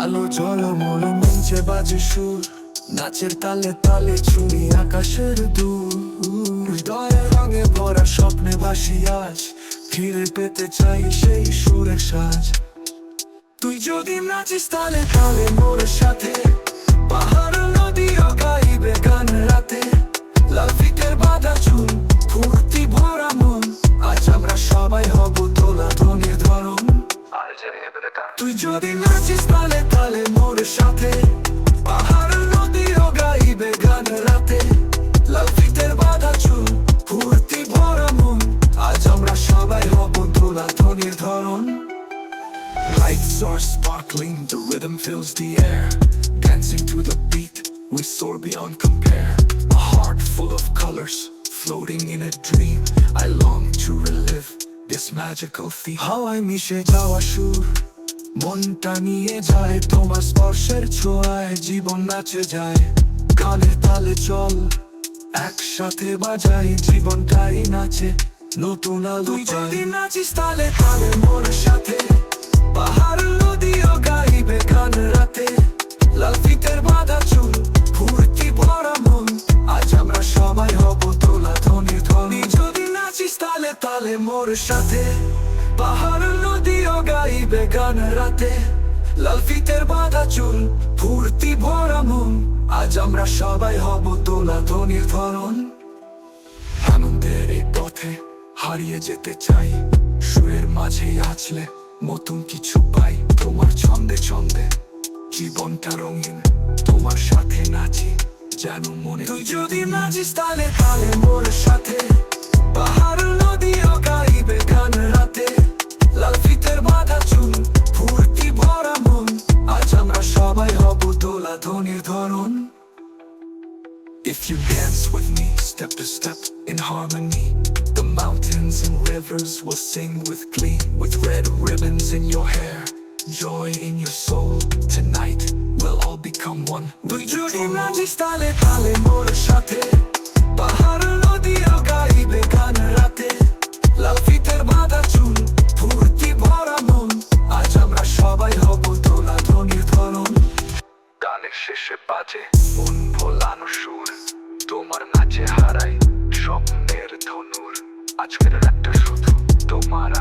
আলো ঝলমল মঞ্চে বাজে সুর, নাচের তালে তালে ছুঁই আকাশের দূর। হৃদয়ের রঙে ভরা স্বপ্নে ভাসি আজ, ফিরে পেতে চাই সেই সুরের সাজ। তুই যদি নাচিস তালে তালে মোর সাথে, পাহাড় নদীও গাইবে গান রাতে। লাল ফিতের বাঁধা চুল, ফুর্তি ভরা মন, আজ আমরা সবাই হব দোলা ধ্বনির ধরন। তুই যদি নাচিস তালে তালে মোর সাথে, পাহাড় নদীও গাইবে গান রাতে। লাল ফিতের বাঁধা চুল, ফুর্তি ভরা মন, আজ আমরা সবাই হব দোলা ধ্বনির ধরন। Lights are sparkling, the rhythm fills the air. Dancing to the beat, we soar beyond compare. A heart full of colors, floating in a dream. I long to relive this magical theme. হাওয়ায় মিশে যাওয়া সুর, মনটা নিয়ে যায় তোমার স্পর্শের ছোঁয়ায়। জীবন নাচে যায়, গানের তালে চল, একসাথে বাজাই জীবনটাই নাচে নতুন আলো। তুই যদি নাচিস তালে তালে মোর সাথে, পাহাড় নদীও গাইবে গান রাতে। লাল ফিতের বাঁধা চুল, ফুর্তি ভরা মন, আজ আমরা সবাই হব দোলা ধ্বনির ধ্বনি। যদি নাচিস তালে তালে মোর সাথে, পাহাড় নদীও গাইবে গান রাতে। লাল ফিতের বাঁধা চুল, ফুর্তি ভরা মন, আজ আমরা সবাই হব দোলা ধ্বনির ধরন। আনন্দের এই পথে হারিয়ে যেতে চাই, সুরের মাঝে আছলে নতুন কিছু পাই। তোমার ছন্দে ছন্দে জীবনটা রঙিন, তোমার সাথে নাচি যেন মনে। তুই যদি নাচিস তালে তালে মোর সাথে, পাহাড় নদীও গাইবে গান রাতে। লাল ফিতের বাঁধা চুল, ফুর্তি ভরা মন, আজ আমরা সবাই হব দোলা ধ্বনির ধরন। If you dance with me, step to step in harmony, the mountains and rivers will sing with glee. With red ribbons in your hair, joy in your soul, tonight we'll all become one. তুই যদি নাচিস তালে তালে মোর সাথে, পাহাড় নদীও গাইবে গান রাতে। লাল ফিতের বাঁধা চুল, ফুর্তি ভরা মন, আজ আমরা সবাই হব দোলা ধ্বনির ধরন। গানের শেষে বাজে মন ভোলানো সুর, তোমার নাচে হারাই স্বপ্নের ধনুর। আজকের রাতটা শুধু তোমার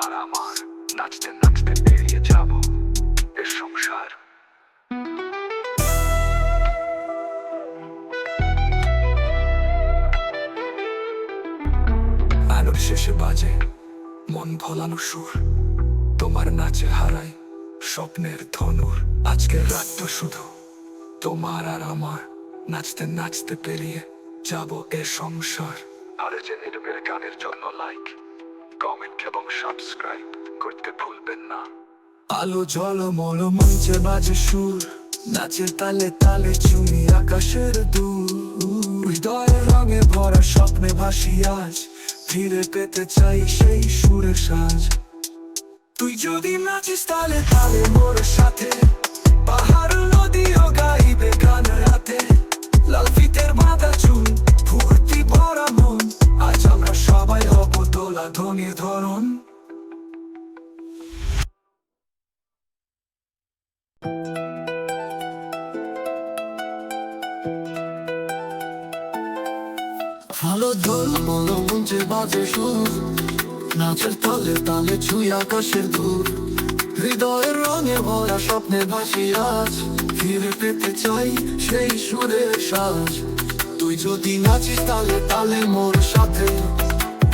আর আমার, নাচতে নাচতে পেরিয়ে যাব এ সংসার। আলোর শেষে বাজে মন ভোলানো সুর, তোমার নাচে হারাই স্বপ্নের ধনুর। আজকের রাতটা শুধু তোমার আর আমার, নাচতে নাচতে পেরিয়ে যাব এ সংসার। আর যে নির্মের গানের জন্য লাইক, কমেন্ট এবং সাবস্ক্রাইব করতে ভুলবেন না। আলো ঝলমল মঞ্চে বাজে সুর, নাচের তালে তালে ছুঁই আকাশের দূর। হৃদয়ের রঙে ভরা স্বপ্নে ভাসি আজ, ফিরে পেতে চাই সেই সুরের সাজ। তুই যদি নাচিস তালে তালে মোর সাথে, পাহাড় নদীও গাইবে গান রাতে। লাল ফিতের বাঁধা চুল, ফুর্তি ভরা মন, আজ আমরা সবাই হব দোলা ধ্বনির ধরন। আলো ঝলমল মঞ্চে বাজে সুর, নাচের তালে তালে ছুঁই আকাশের দূর। হৃদয়ের রঙে ভরা স্বপ্নে ভাসি আজ, ফিরে পেতে চাই সেই সুরের সাজ। তুই যদি নাচিস তালে তালে মোর সাথে,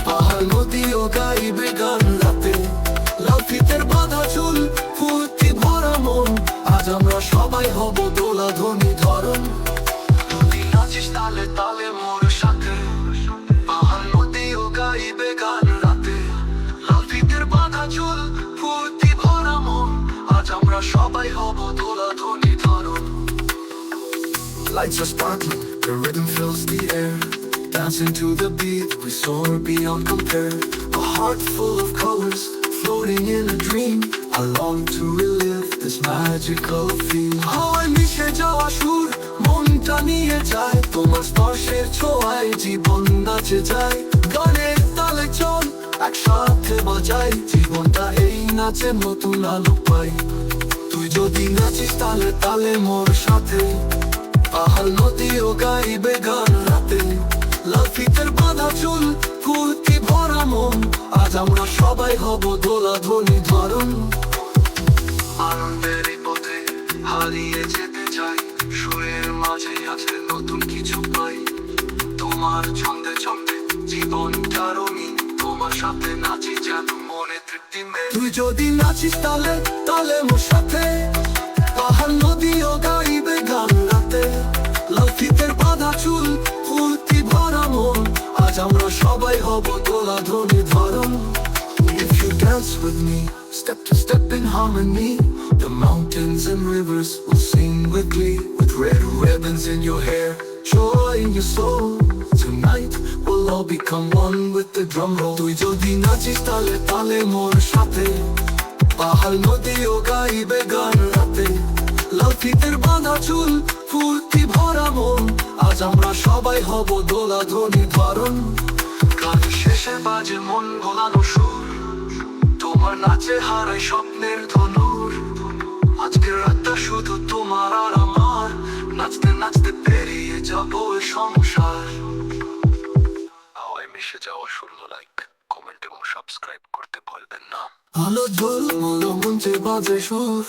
পাহাড় নদীও গাইবে গান রাতে। লাল ফিতের বাঁধা চুল, ফুর্তি ভরা মন, আজ আমরা সবাই হব দোলা ধ্বনি ধরন। তুই নাচিস তালে তালে মোর সাথে, পাহাড় নদীও গাইবে গান রাতে। লাল ফিতের বাঁধা চুল, ফুর্তি ভরা মন, আজ আমরা সবাই হব দোলা ধ্বনি ধরন। Lights are sparkling, the rhythm fills the air. Dancing to the beat, we soar beyond compare. A heart full of colors, floating in a dream. I long to relive this magical theme. হাওয়ায় মিশে যাওয়া সুর, মনটা নিয়ে যায় তোমার স্পর্শের ছোঁয়ায়। জীবন নাচে যায়, গানের তালে চল, একসাথে বাজাই জীবনটা এই নাচে নতুন আলো পাই। তুই যদি নাচিস তালে তালে মোর সাথে, পাহাড় নদী ও গাইবে গান রাতে। লাল ফিতের বাঁধা চুল, ফুর্তি ভরা মন, আজ আমরা সবাই হব দোলা ধ্বনি ধরন। আনন্দের এই পথে হারিয়ে যেতে চাই, সুরের মাঝে আছে নতুন কিছু পাই। তোমার ছন্দে ছন্দে জীবনটা রঙিন, তোমার সাথে নাচি যেন মনে তৃপ্তি মেলে। তুই যদি নাচিস তালে তালে মোর সাথে, পাহাড় নদী ও গাইবে গান রাতে। লাল ফিতের বাঁধা চুল, ফুর্তি ভরা মন, আজ আমরা সবাই হব দোলা ধ্বনি ধরন। If you dance with me, step to step in harmony, the mountains and rivers will sing with glee. With red ribbons in your hair, joy in your soul, tonight we'll all become one with the drum roll. তুই যদি নাচিস তালে তালে মোর সাথে, পাহাড় নদী ও গাইবে গান রাতে। লাল ফিতের বাঁধা চুল, ফুর্তি ভরা মন, আজ আমরা সবাই হব দোলা ধ্বনি ধরন। গান শেষে বাজে মন ভোলানো সুর, তোমার নাচে হারাই স্বপ্নের ধনুর। আজকের রাতটা শুধু তোমার আর আমার, নাচতে নাচতে পেরিয়ে যাবো এ সংসার। হাওয়ায় মিশে যাওয়া শূন্য লাইক, কমেন্ট এবং সাবস্ক্রাইব করতে ভুলবেন না। আলো ঝলমলো মঞ্চে বাজে সুর,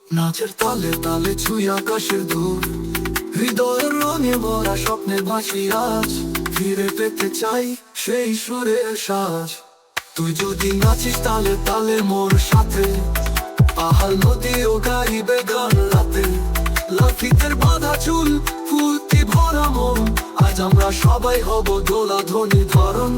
নাচের তালে তালে ছুঁই আকাশের দূর। হৃদয়ের রঙে ভরা স্বপ্নে ভাসি আজ, ফিরে পেতে চাই সেই সুরের সাজ। তুই যদি নাচিস তালে তালে মোর সাথে, পাহাড় নদী ও গাইবে গান রাতে। লাল ফিতের বাঁধা চুল, ফুর্তি ভরা মন, আজ আমরা সবাই হব দোলা ধ্বনি ধরন।